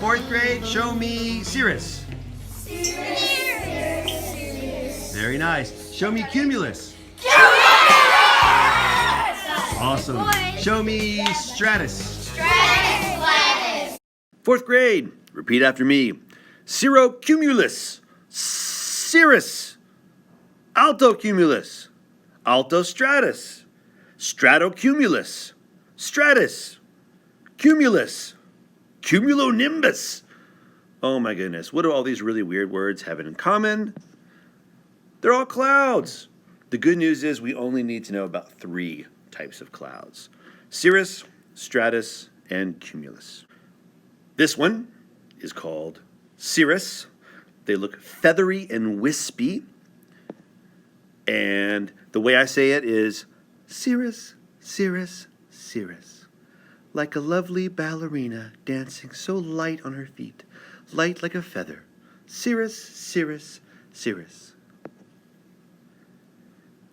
Fourth grade, show me Cirrus. Very nice. Show me Cumulus. Awesome. Show me Stratus. Fourth grade, repeat after me. Cirrocumulus, Cirrus, Altocumulus, Altostratus, Stratocumulus, Stratus, Cumulus, Cumulonimbus. Oh my goodness, what do all these really weird words have in common? They're all clouds. The good news is we only need to know about 3 types of clouds: cirrus, stratus, and cumulus. This one is called cirrus. They look feathery and wispy. And the way I say it is cirrus, cirrus, cirrus. Like a lovely ballerina dancing so light on her feet, light like a feather. Cirrus, cirrus, cirrus.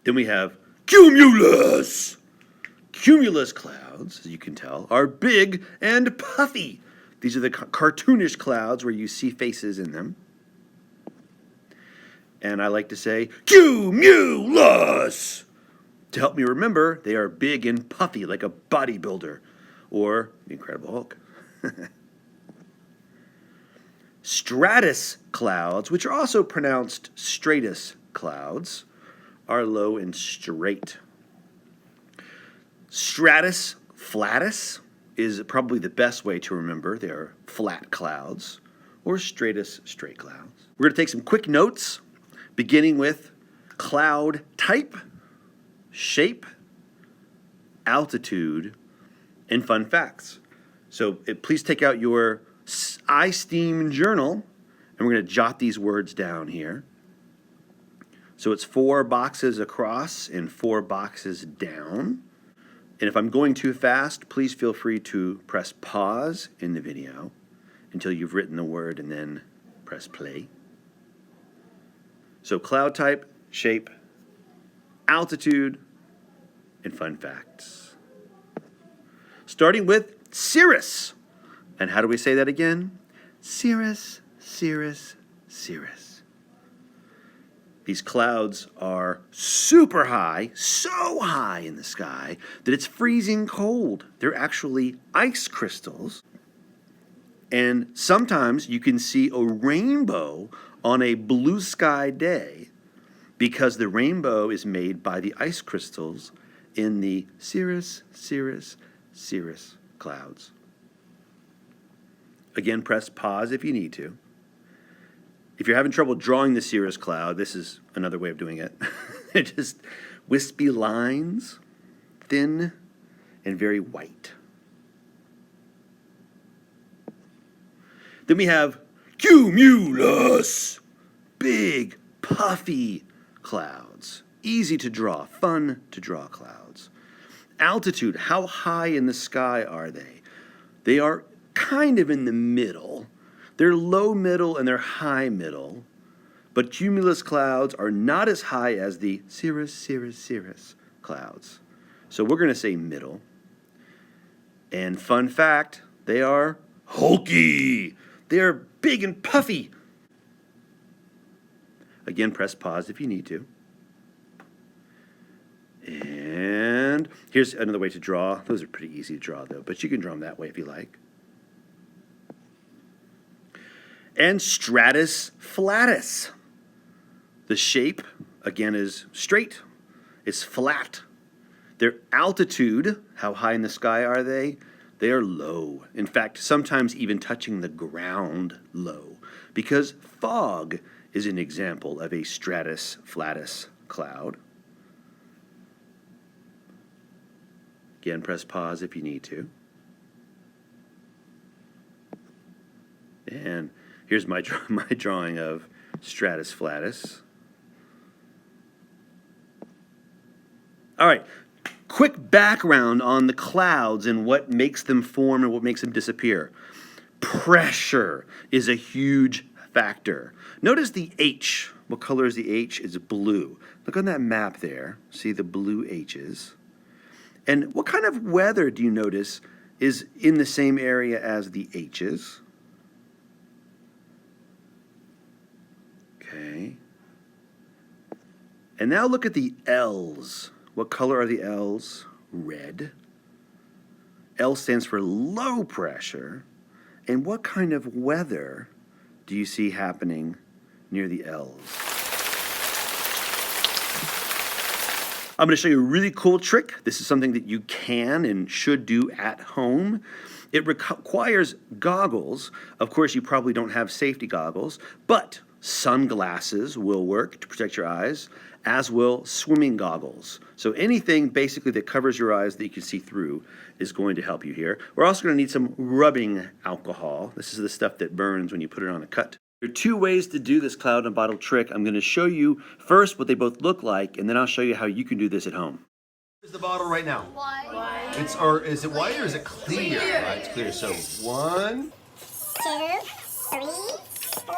Then we have cumulus. Cumulus clouds, as you can tell, are big and puffy. These are the cartoonish clouds where you see faces in them. And I like to say, cumulus! To help me remember, they are big and puffy like a bodybuilder or the Incredible Hulk. Stratus clouds, which are also pronounced stratus clouds, are low and straight. Stratus flatus is probably the best way to remember. They are flat clouds, or stratus straight clouds. We're going to take some quick notes, beginning with cloud type, shape, altitude, and fun facts. So please take out your iSteam journal, and we're going to jot these words down here. So it's 4 boxes across and 4 boxes down. And if I'm going too fast, please feel free to press pause in the video until you've written the word and then press play. So cloud type, shape, altitude, and fun facts. Starting with cirrus. And how do we say that again? Cirrus, cirrus, cirrus. These clouds are super high, so high in the sky that it's freezing cold. They're actually ice crystals. And sometimes you can see a rainbow on a blue sky day because the rainbow is made by the ice crystals in the cirrus, cirrus, cirrus clouds. Again, press pause if you need to. If you're having trouble drawing the cirrus cloud, this is another way of doing it. It's just wispy lines, thin and very white. Then we have cumulus, big, puffy clouds, easy to draw, fun to draw clouds. Altitude, how high in the sky are they? They are kind of in the middle. They're low middle and they're high middle, but cumulus clouds are not as high as the cirrus, cirrus, cirrus clouds. So we're going to say middle. And fun fact, they are hulky. They are big and puffy. Again, press pause if you need to. And here's another way to draw. Those are pretty easy to draw though, but you can draw them that way if you like. And stratus flatus. The shape, again, is straight. It's flat. Their altitude, how high in the sky are they? They are low. In fact, sometimes even touching the ground low, because fog is an example of a stratus flatus cloud. Again, press pause if you need to. And here's my drawing of stratus flatus. All right, quick background on the clouds and what makes them form and what makes them disappear. Pressure is a huge factor. Notice the H. What color is the H? It's blue. Look on that map there. See the blue H's. And what kind of weather do you notice is in the same area as the H's? Okay. And now look at the L's. What color are the L's? Red. L stands for low pressure. And what kind of weather do you see happening near the L's? I'm going to show you a really cool trick. This is something that you can and should do at home. It requires goggles. Of course, you probably don't have safety goggles, but sunglasses will work to protect your eyes, as will swimming goggles. So anything basically that covers your eyes that you can see through is going to help you here. We're also going to need some rubbing alcohol. This is the stuff that burns when you put it on a cut. There are two ways to do this cloud in a bottle trick. I'm going to show you first what they both look like, and then I'll show you how you can do this at home. Here's the bottle right now. White. Is it white or is it clear? Right, it's clear. So 1, 2, 3, 4,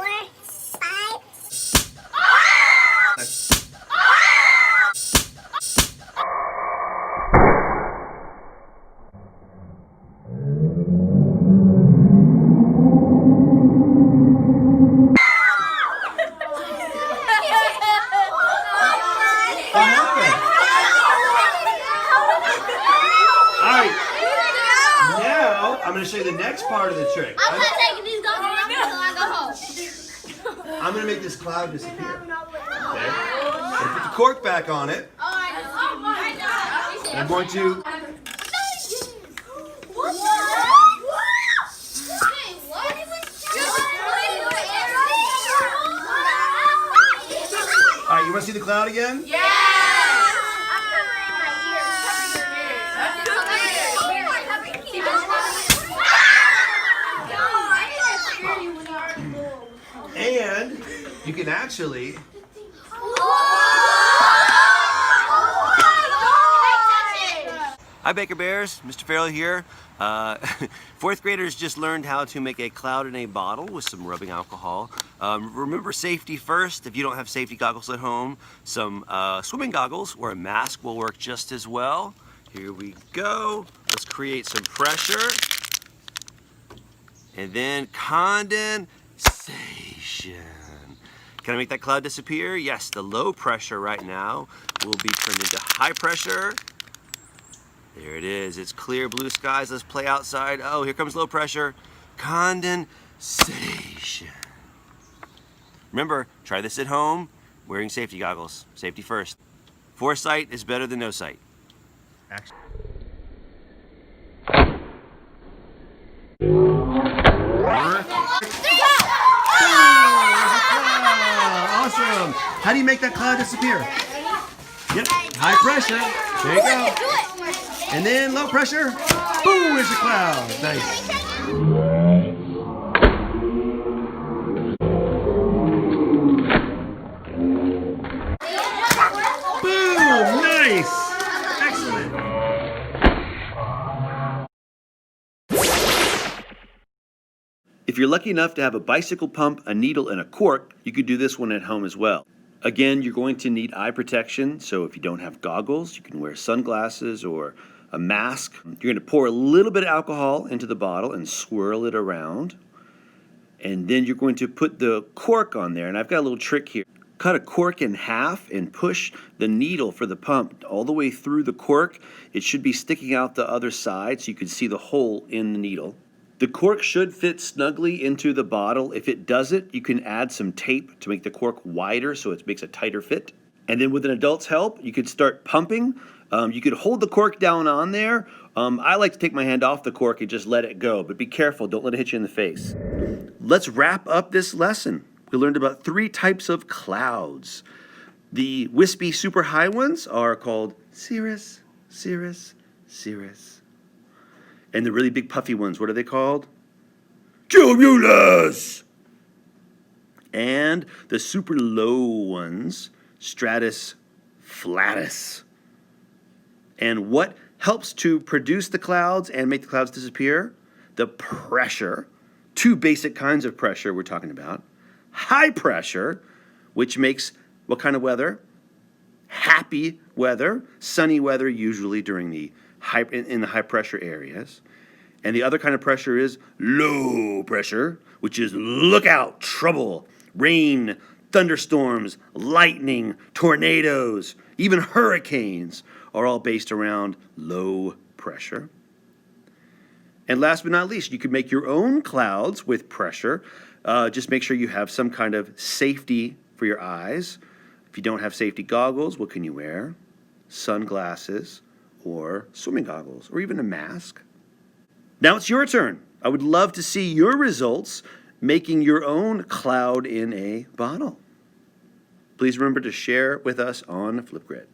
5. I'm going to show you the next part of the trick. I'm not taking these goggles off until I go home. I'm going to make this cloud disappear. Okay? I'm put the cork back on it. And I'm going to... All right, you want to see the cloud again? Yeah! And you can actually... Hi Baker Bears, Mr. Farrell here. Fourth graders just learned how to make a cloud in a bottle with some rubbing alcohol. Remember safety first. If you don't have safety goggles at home, some swimming goggles or a mask will work just as well. Here we go. Let's create some pressure. And then condensation. Can I make that cloud disappear? Yes, the low pressure right now will be turned into high pressure. There it is. It's clear blue skies. Let's play outside. Oh, here comes low pressure. Condensation. Remember, try this at home wearing safety goggles. Safety first. Foresight is better than no sight. Action. Awesome. How do you make that cloud disappear? Yep, high pressure. There you go. And then low pressure. Boom, there's a cloud. Nice. Boom, nice. Excellent. If you're lucky enough to have a bicycle pump, a needle, and a cork, you could do this one at home as well. Again, you're going to need eye protection, so if you don't have goggles, you can wear sunglasses or a mask. You're going to pour a little bit of alcohol into the bottle and swirl it around. And then you're going to put the cork on there, and I've got a little trick here. Cut a cork in half and push the needle for the pump all the way through the cork. It should be sticking out the other side so you can see the hole in the needle. The cork should fit snugly into the bottle. If it doesn't, you can add some tape to make the cork wider so it makes a tighter fit. And then with an adult's help, you could start pumping. You could hold the cork down on there. I like to take my hand off the cork and just let it go, but be careful, don't let it hit you in the face. Let's wrap up this lesson. We learned about 3 types of clouds. The wispy super high ones are called cirrus, cirrus, cirrus. And the really big puffy ones, what are they called? CUMULUS! And the super low ones, stratus, flatus. And what helps to produce the clouds and make the clouds disappear? The pressure. 2 basic kinds of pressure we're talking about. High pressure, which makes what kind of weather? Happy weather, sunny weather usually during the in the high pressure areas. And the other kind of pressure is low pressure, which is look out, trouble, rain, Thunderstorms, lightning, tornadoes, even hurricanes are all based around low pressure. And last but not least, you could make your own clouds with pressure. Just make sure you have some kind of safety for your eyes. If you don't have safety goggles, what can you wear? Sunglasses or swimming goggles or even a mask. Now it's your turn. I would love to see your results making your own cloud in a bottle. Please remember to share with us on Flipgrid.